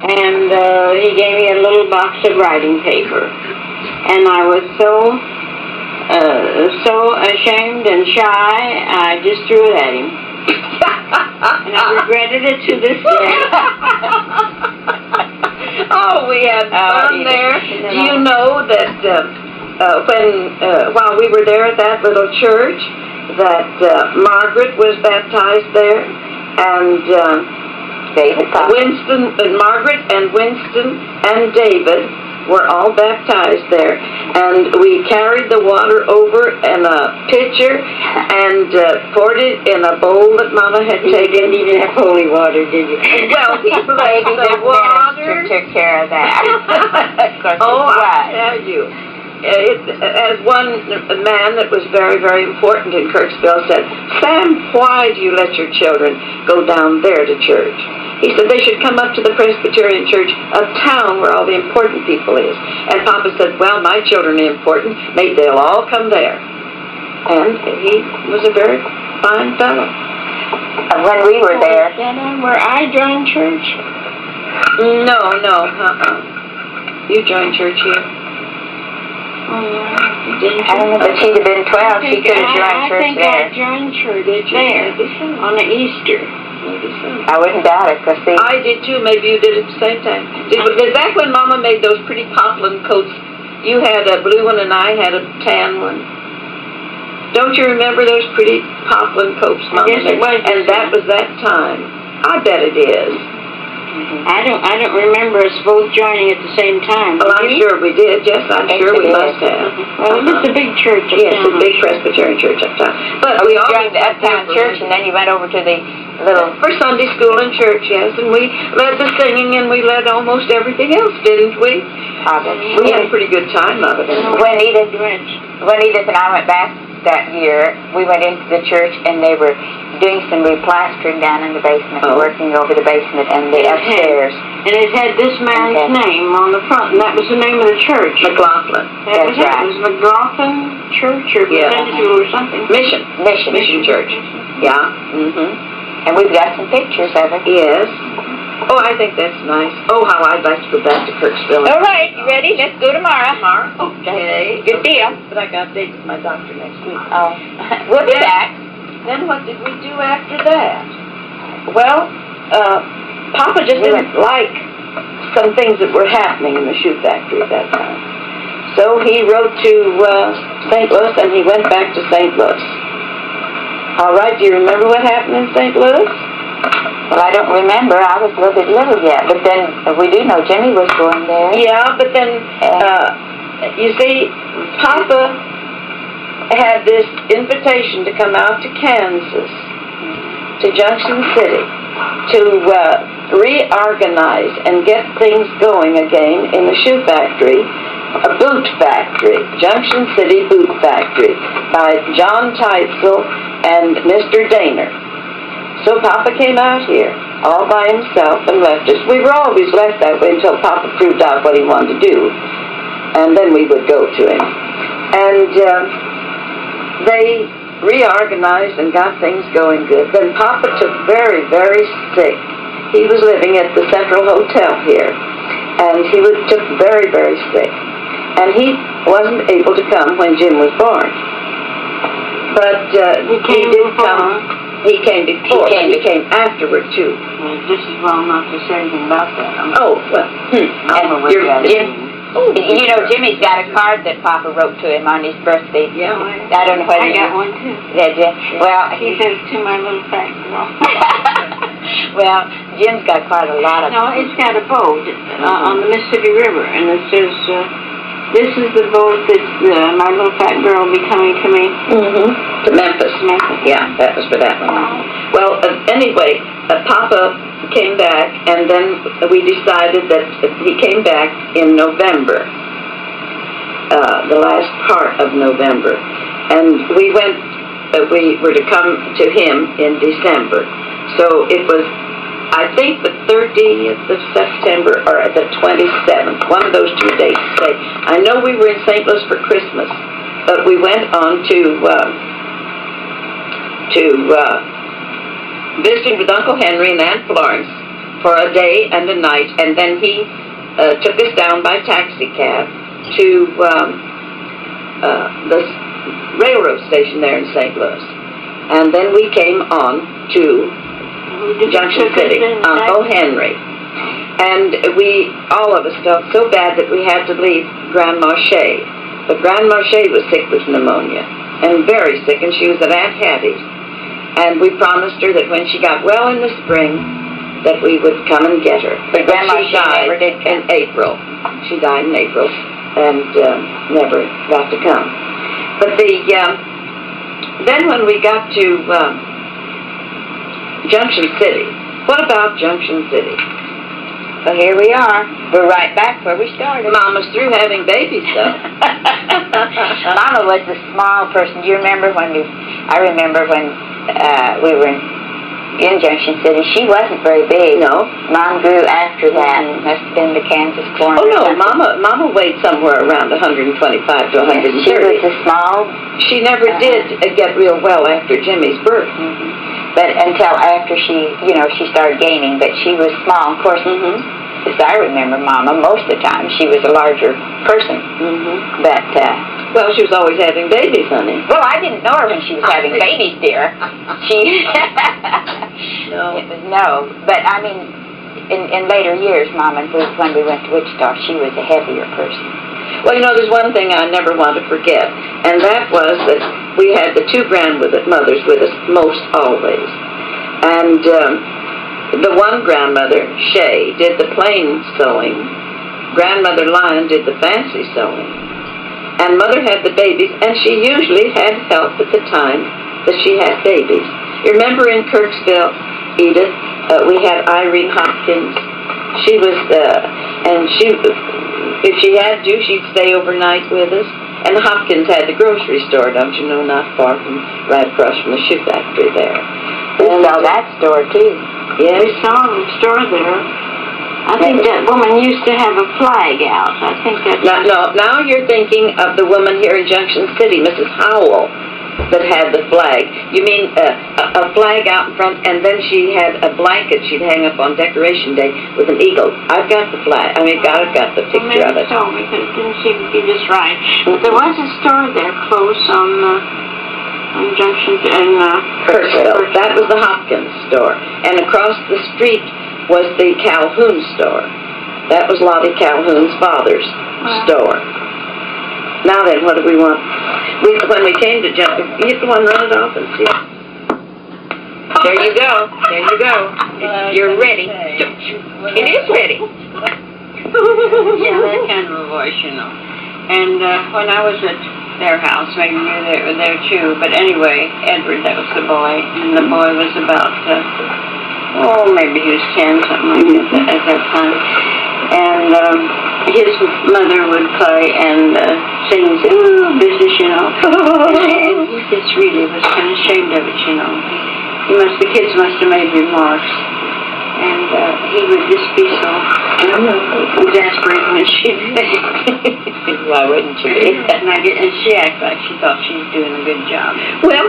and he gave me a little box of writing paper. And I was so ashamed and shy, I just threw it at him. And I regretted it to this day. Oh, we had fun there. Do you know that while we were there at that little church, that Margaret was baptized there, and Margaret and Winston and David were all baptized there, and we carried the water over in a pitcher and poured it in a bowl that Mama had taken. You didn't even have holy water, did you? Well, he blessed the water. Took care of that. Oh, I tell you. As one man that was very, very important in Kirksville said, "Sam, why do you let your children go down there to church?" He said they should come up to the Presbyterian Church of town where all the important people is. And Papa said, "Well, my children are important. Maybe they'll all come there." And he was a very fine fellow. When we were there, where I joined church? No. You joined church here. Oh, I don't know, but she'd have been 12. She could have joined church there. I think I joined church there on the Easter. I wouldn't doubt it, because I did too. Maybe you did at the same time. Is that when Mama made those pretty poplin coats? You had a blue one and I had a tan one. Don't you remember those pretty poplin coats Mama made? And that was that time. I bet it is. I don't remember us both joining at the same time. Well, I'm sure we did. Yes, I'm sure we must have. Well, it's a big church uptown. Yes, it's a big Presbyterian church uptown. But we joined the uptown church, and then you went over to the little... For Sunday school and church, yes. And we led the singing, and we led almost everything else, didn't we? Probably. We had a pretty good time of it. When Edith and I went back that year, we went into the church, and they were doing some replastering down in the basement, working over the basement and the upstairs. And it had this man's name on the front, and that was the name of the church. McLaughlin. That's right. It was McLaughlin Church or or something. Mission Church. Yeah. And we've got some pictures of it. Yes. Oh, I think that's nice. Oh, how I'd like to go back to Kirksville. All right, you ready? Let's go tomorrow. Okay. Good deal. But I got dates with my doctor next week. Oh. We'll be back. Then what did we do after that? Well, Papa just didn't like some things that were happening in the shoe factory at that time. So he wrote to St. Louis, and he went back to St. Louis. All right, do you remember what happened in St. Louis? Well, I don't remember. I was a little bit little yet. But then we do know Jimmy was going there. Yeah, but then, you see, Papa had this invitation to come out to Kansas, to Junction City, to reorganize and get things going again in the shoe factory, a boot factory, Junction City Boot Factory, by John Teitzel and Mr. Daner. So Papa came out here, all by himself, and left us. We were always left that way until Papa proved out what he wanted to do, and then we would go to him. And they reorganized and got things going good. Then Papa took very, very sick. He was living at the Central Hotel here, and he took very, very sick. And he wasn't able to come when Jim was born. But he did come. He came before. He came afterward, too. Well, this is well not to say anything about that. Oh, well. I don't know what that is. You know, Jimmy's got a card that Papa wrote to him on his birthday. Yeah, I don't know whether I got one too. Did you? Well, he says to my little fat girl. Well, Jim's got quite a lot of. No, it's got a boat on the Mississippi River, and it says, "This is the boat that my little fat girl will be coming to me." To Memphis. Yeah, that was for that one. Well, anyway, Papa came back, and then we decided that he came back in November, the last part of November, and we were to come to him in December. So it was, I think, the 30th of September or the 27th, one of those two dates. I know we were in St. Louis for Christmas, but we went on to visiting with Uncle Henry and Aunt Florence for a day and a night, and then he took us down by taxi cab to the railroad station there in St. Louis. And then we came on to Junction City on O. Henry. And all of us felt so bad that we had to leave Grandma Shea. But Grandma Shea was sick with pneumonia, and very sick, and she was at Aunt Hattie's. And we promised her that when she got well in the spring, that we would come and get her. But Grandma she died never did come. in April. She died in April, and never got to come. But then when we got to Junction City, what about Junction City? Well, here we are. We're right back where we started. Mama's through having babies, though. Mama was a small person. Do you remember I remember when we were in Junction City. She wasn't very big. No. Mom grew after that. Must have been the Kansas corn. Oh, no. Mama weighed somewhere around 125 to 130. She was a small. She never did get real well after Jimmy's birth. Mm-hmm. But until after she started gaining, but she was small. Of course, as I remember Mama, most of the time she was a larger person. Mm-hmm. But, well, she was always having babies, honey. Well, I didn't know her when she was having babies, dear. No. But, I mean, in later years, Mama, when we went to Wichita, she was a heavier person. Well, there's one thing I never want to forget, and that was that we had the two grandmothers with us most always. And the one grandmother, Shea, did the plain sewing. Grandmother Lyon did the fancy sewing. And Mother had the babies, and she usually had help at the time that she had babies. You remember in Kirksville, Edith, we had Irene Hopkins. She was, if she had to, she'd stay overnight with us. And Hopkins had the grocery store, don't you know, not far from, right across from the shoe factory there. We saw that store, too. Yes. We saw the store there. I think that woman used to have a flag out. I think that... Now you're thinking of the woman here in Junction City, Mrs. Howell, that had the flag. You mean a flag out in front, and then she had a blanket she'd hang up on Decoration Day with an eagle. I've got the flag. I've got the picture of it. So, because it didn't seem to be just right. But there was a store there close on Junction and Kirksville. That was the Hopkins store. And across the street was the Calhoun store. That was Lottie Calhoun's father's store. Now then, what do we want? When we came to Junction, you go and run it off and see. There you go. You're ready. It is ready. Yeah, that kind of a voice, And when I was at their house, maybe you were there too, but anyway, Edward, that was the boy, and the boy was about, maybe he was 10, something like that at that time. And his mother would play and sing, business, and he just really was kind of ashamed of it, The kids must have made remarks. And he would just be so exasperated when she'd say. Why wouldn't she be? And she acted like she thought she was doing a good job. Well,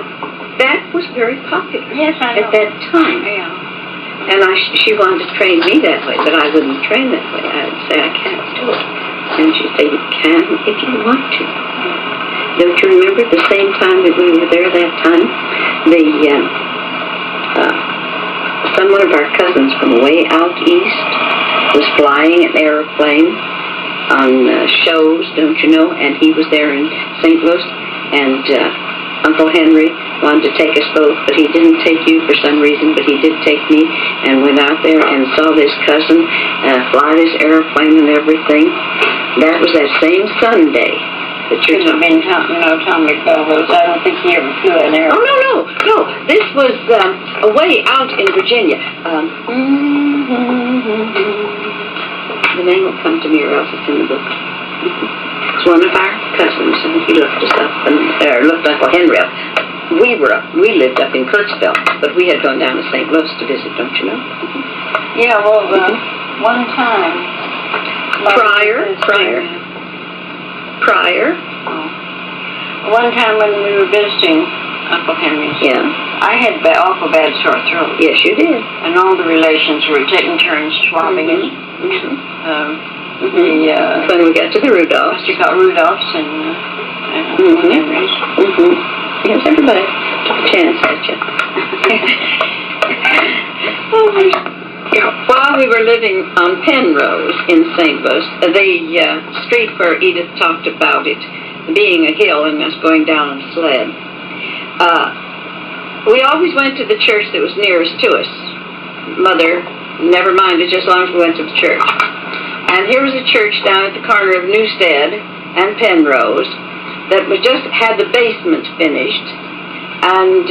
that was very popular at that time. Yeah. And she wanted to train me that way, but I wouldn't train that way. I would say, I can't do it. And she'd say, you can if you want to. Don't you remember the same time that we were there that time? One of our cousins from way out east was flying an airplane on shows, don't you know, and he was there in St. Louis, and Uncle Henry wanted to take us both, but he didn't take you for some reason, but he did take me, and went out there and saw this cousin fly this airplane and everything. That was that same Sunday that you're talking about. Tommy Bellows. I don't think he ever flew an airplane. Oh, no. This was away out in Virginia. The name will come to me, or else it's in the book. It's one of our cousins, and he looked us up, looked Uncle Henry up. We lived up in Kirksville, but we had gone down to St. Louis to visit, don't you know? Yeah, well, one time. Prior. One time when we were visiting Uncle Henry's I had awful bad sore throat. Yes, you did. And all the relations were taking turns swabbing it. When we got to the Rudolphs. You got Rudolph's and Henry's. Yes, everybody took a chance at you. While we were living on Penrose in St. Louis, the street where Edith talked about it being a hill and us going down on a sled, we always went to the church that was nearest to us. Mother never minded just as long as we went to the church. And here was a church down at the corner of Newstead and Penrose that was just had the basement finished, and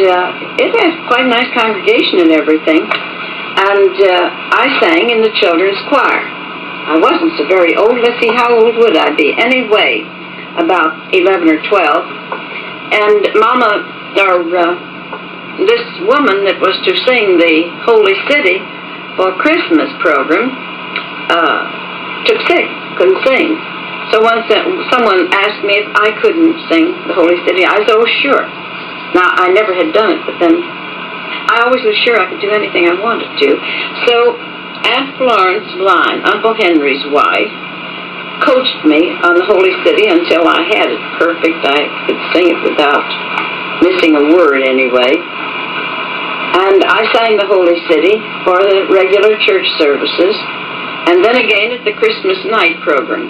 it had quite a nice congregation and everything. And I sang in the children's choir. I wasn't so very old. Let's see, how old would I be? Anyway, about 11 or 12. And Mama, or this woman that was to sing the Holy City for a Christmas program, took sick, couldn't sing. So once someone asked me if I couldn't sing the Holy City, I said, oh, sure. Now, I never had done it, but then I always was sure I could do anything I wanted to. So Aunt Florence Lyon, Uncle Henry's wife, coached me on the Holy City until I had it perfect. I could sing it without missing a word anyway. And I sang the Holy City for the regular church services, and then again at the Christmas night program.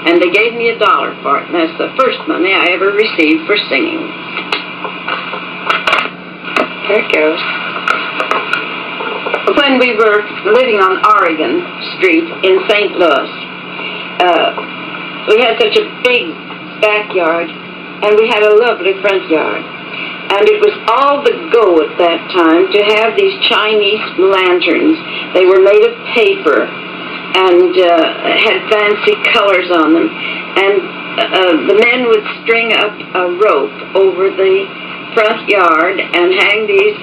And they gave me $1 for it, and that's the first money I ever received for singing. There it goes. When we were living on Oregon Street in St. Louis, we had such a big backyard, and we had a lovely front yard. And it was all the go at that time to have these Chinese lanterns. They were made of paper and had fancy colors on them. And the men would string up a rope over the front yard and hang these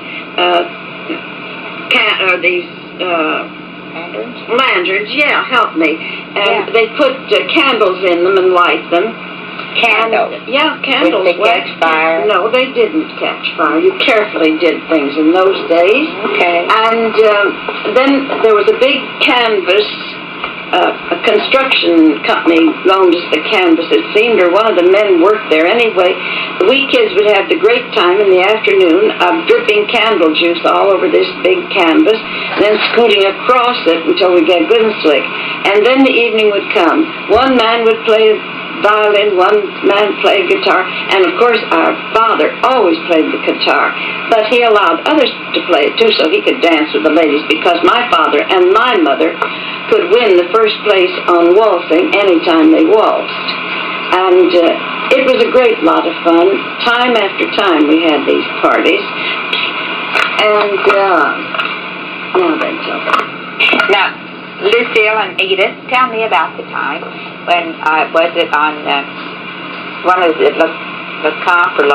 lanterns. Yeah, help me. And they put candles in them and light them. Candles? Yeah, candles. Did they catch fire? No, they didn't catch fire. You carefully did things in those days. Okay. And then there was a big canvas. A construction company loaned us the canvas, it seemed, or one of the men worked there. Anyway, we kids would have the great time in the afternoon of dripping candle juice all over this big canvas, then scooting across it until we got good and slick. And then the evening would come. One man would play violin, one man played guitar, and of course our father always played the guitar, but he allowed others to play it too so he could dance with the ladies, because my father and my mother could win the first place on waltzing anytime they waltzed. And it was a great lot of fun. Time after time we had these parties. And now then, Now, Lucille and Edith, tell me about the time when was it on one of the Clipchamp or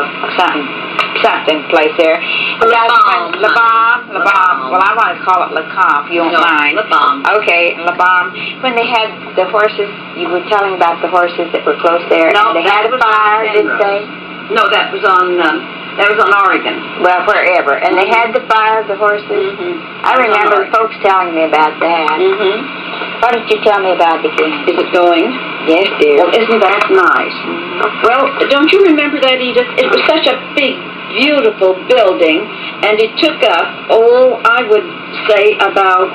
something place there. Le Bomb. Well, I want to call it Clipchamp, you don't mind. Le Bomb. Okay, Le Bomb. When they had the horses, you were telling about the horses that were close there. No, and they had a fire, didn't they? No, that was on Oregon. Well, wherever. And they had the fire of the horses. I remember the folks telling me about that. Why don't you tell me about it again? Is it going? Yes, dear. Well, isn't that nice? Well, don't you remember that, Edith? It was such a big, beautiful building, and it took up, I would say about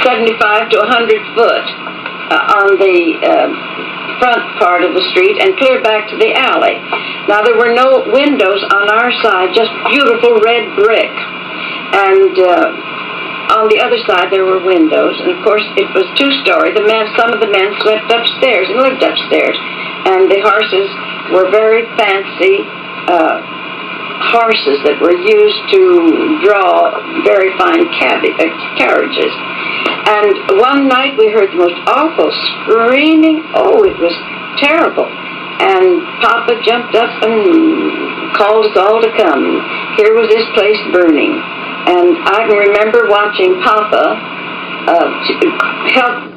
75 to 100 foot on the front part of the street and clear back to the alley. Now, there were no windows on our side, just beautiful red brick. And on the other side there were windows, and of course it was two-story. Some of the men slept upstairs and lived upstairs, and the horses were very fancy horses that were used to draw very fine carriages. And one night we heard the most awful screaming. Oh, it was terrible. And Papa jumped up and called us all to come. Here was this place burning. And I can remember watching Papa help